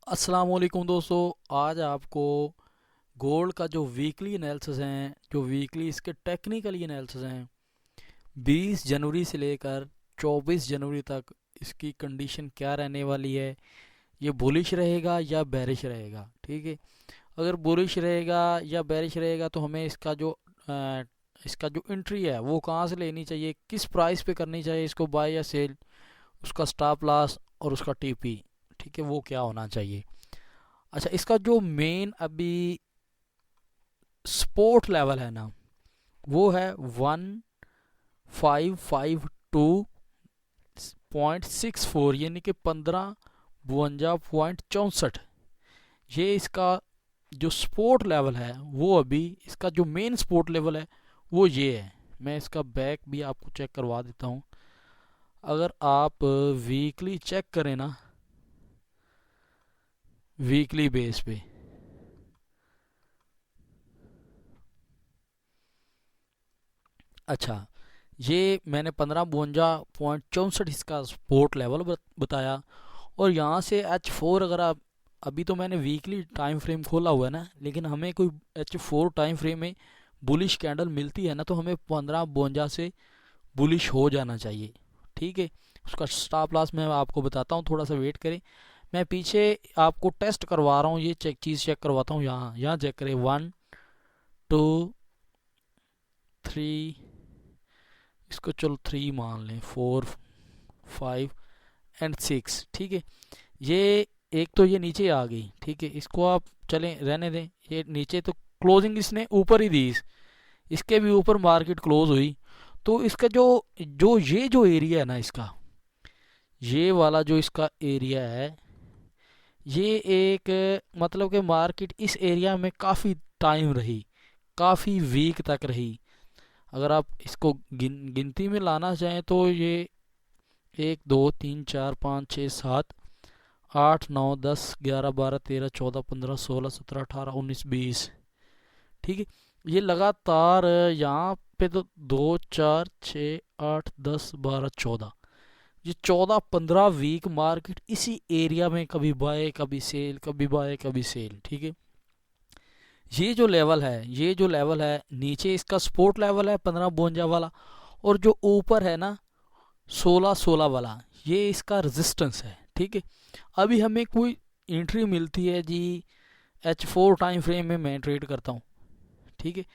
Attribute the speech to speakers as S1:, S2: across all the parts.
S1: अस्सलाम वालेकुम दोस्तों। आज आपको गोल्ड का जो वीकली एनालिसिस हैं, जो वीकली इसके टेक्निकली एनालिसिस हैं, 20 जनवरी से लेकर 24 जनवरी तक इसकी कंडीशन क्या रहने वाली है, ये बुलिश रहेगा या बेरिश रहेगा। ठीक है, अगर बुलिश रहेगा या बेरिश रहेगा तो हमें इसका जो एंट्री है वो कहाँ से लेनी चाहिए, किस प्राइस पे करनी चाहिए इसको, बाय या सेल, उसका स्टॉप लॉस और उसका टीपी, ठीक है, वो क्या होना चाहिए। अच्छा, इसका जो मेन अभी स्पोर्ट लेवल है ना, वो है 1552.64, यानी कि 1552.64। ये इसका जो स्पोर्ट लेवल है वो अभी इसका जो मेन स्पोर्ट लेवल है वो ये है। मैं इसका बैक भी आपको चेक करवा देता हूँ। अगर आप वीकली चेक करें ना, वीकली बेस पे, अच्छा, ये मैंने 1552.64 इसका सपोर्ट लेवल बताया। और यहाँ से H4, अगर आप, अभी तो मैंने वीकली टाइम फ्रेम खोला हुआ है ना, लेकिन हमें कोई H4 टाइम फ्रेम में बुलिश कैंडल मिलती है ना तो हमें 1552 से बुलिश हो जाना चाहिए। ठीक है, उसका स्टॉप लॉस मैं आपको बताता हूँ, थोड़ा सा वेट करें। मैं पीछे आपको टेस्ट करवा रहा हूँ, ये चीज़ चेक करवाता हूँ। यहाँ यहाँ चेक करें, 1 2 3, इसको चलो 3 मान लें, 4 5 एंड 6। ठीक है, ये एक तो ये नीचे आ गई, ठीक है, इसको आप चलें रहने दें। ये नीचे तो क्लोजिंग इसने ऊपर ही दी, इसके भी ऊपर मार्केट क्लोज हुई। तो इसका जो जो ये जो एरिया है ना, इसका ये वाला जो इसका एरिया है, ये एक, मतलब कि मार्केट इस एरिया में काफ़ी टाइम रही, काफ़ी वीक तक रही। अगर आप इसको गिनती में लाना चाहें तो ये 1 2 3 4 5 6 7 8 9 10 11 12 13 14 15 16 17 18 19 20। ठीक है, ये लगातार यहाँ पे तो 2 4 6 8 10 12 14, ये 14 15 वीक मार्केट इसी एरिया में कभी बाय कभी सेल, कभी बाय कभी सेल। ठीक है, ये जो लेवल है नीचे, इसका सपोर्ट लेवल है 1552 वाला, और जो ऊपर है ना 16 16 वाला, ये इसका रेजिस्टेंस है। ठीक है, अभी हमें कोई एंट्री मिलती है जी, H4 टाइम फ्रेम में मैं ट्रेड करता हूँ। ठीक है,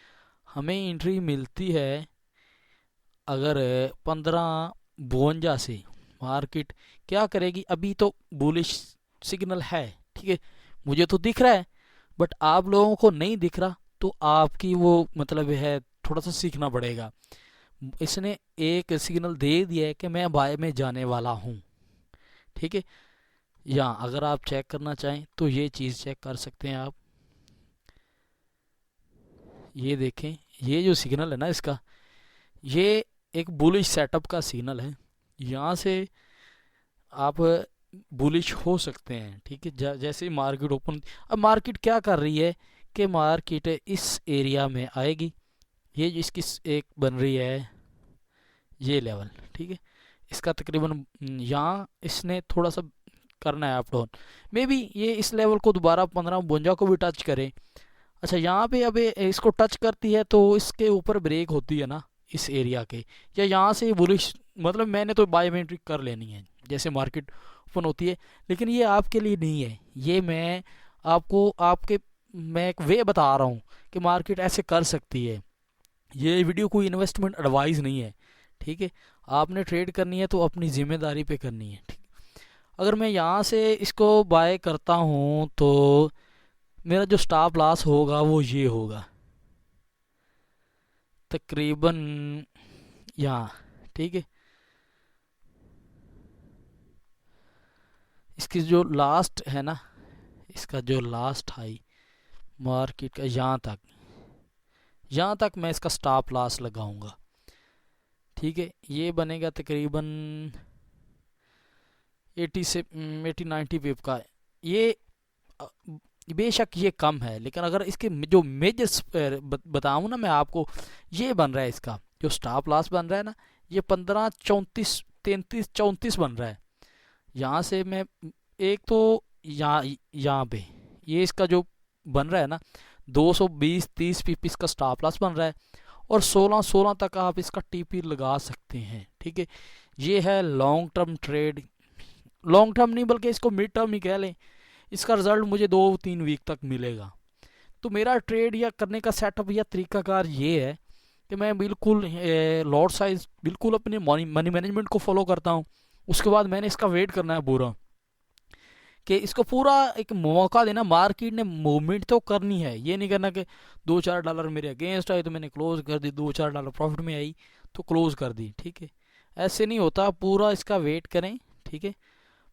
S1: हमें एंट्री मिलती है अगर 1552 से, मार्केट क्या करेगी, अभी तो बुलिश सिग्नल है। ठीक है, मुझे तो दिख रहा है, बट आप लोगों को नहीं दिख रहा, तो आपकी वो मतलब है, थोड़ा सा सीखना पड़ेगा। इसने एक सिग्नल दे दिया है कि मैं बाय में जाने वाला हूँ। ठीक है, या अगर आप चेक करना चाहें तो ये चीज़ चेक कर सकते हैं आप। ये देखें, ये जो सिग्नल है ना इसका, ये एक बुलिश सेटअप का सिग्नल है। यहाँ से आप बुलिश हो सकते हैं। ठीक है, जैसे मार्केट ओपन, अब मार्केट क्या कर रही है कि मार्केट इस एरिया में आएगी, ये जो इसकी एक बन रही है ये लेवल। ठीक है, इसका तकरीबन यहाँ इसने थोड़ा सा करना है अप डाउन, मे बी ये इस लेवल को दोबारा 1552 को भी टच करे। अच्छा, यहाँ पे अब इसको टच करती है तो इसके ऊपर ब्रेक होती है ना इस एरिया के, या यहाँ से बुलिश, मतलब मैंने तो बायोमेट्रिक कर लेनी है जैसे मार्केट ओपन होती है, लेकिन ये आपके लिए नहीं है। ये मैं आपको मैं एक वे बता रहा हूँ कि मार्केट ऐसे कर सकती है। ये वीडियो कोई इन्वेस्टमेंट एडवाइस नहीं है। ठीक है, आपने ट्रेड करनी है तो अपनी जिम्मेदारी पे करनी है। ठीक, अगर मैं यहाँ से इसको बाय करता हूँ तो मेरा जो स्टॉप लॉस होगा वो ये होगा तकरीबन यहाँ। ठीक है, इसकी जो लास्ट है ना, इसका जो लास्ट हाई मार्केट का, यहाँ तक मैं इसका स्टॉप लॉस लगाऊंगा। ठीक है, ये बनेगा तकरीबन 80 से 80 90 पिप का। ये अ, बेशक ये कम है, लेकिन अगर इसके जो मेजर बताऊँ ना मैं आपको, ये बन रहा है इसका जो स्टॉप लॉस बन रहा है ना, ये 15 34 33 34 बन रहा है। यहाँ से मैं एक तो यहाँ पे ये इसका जो बन रहा है ना, 220-30 पीपीस का स्टॉप लॉस बन रहा है, और 16 तक आप इसका टीपी लगा सकते हैं। ठीक है, ये है long term trade. Long term नहीं बल्कि इसको मिड टर्म ही कह लें। इसका रिजल्ट मुझे 2-3 वीक तक मिलेगा। तो मेरा ट्रेड या करने का सेटअप या तरीकाकार ये है कि मैं बिल्कुल लॉट साइज बिल्कुल अपने मनी मैनेजमेंट को फॉलो करता हूँ। उसके बाद मैंने इसका वेट करना है पूरा, कि इसको पूरा एक मौका देना। मार्केट ने मूवमेंट तो करनी है, ये नहीं करना कि $2-4 मेरे अगेंस्ट आए तो मैंने क्लोज कर दी, $2-4 प्रॉफिट में आई तो क्लोज कर दी। ठीक है, ऐसे नहीं होता, पूरा इसका वेट करें। ठीक है,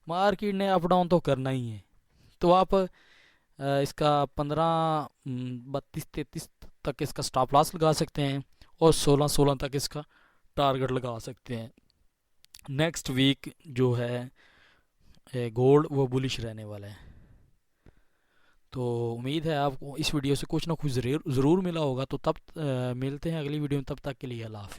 S1: मार्केट ने अप डाउन तो करना ही है। तो आप इसका 15-32-33 तक इसका स्टॉप लॉस लगा सकते हैं, और 16 तक इसका टारगेट लगा सकते हैं। नेक्स्ट वीक जो है गोल्ड वो बुलिश रहने वाला है। तो उम्मीद है आपको इस वीडियो से कुछ ना कुछ ज़रूर मिला होगा। तो तब मिलते हैं अगली वीडियो में, तब तक के लिए अल्लाह हाफिज़।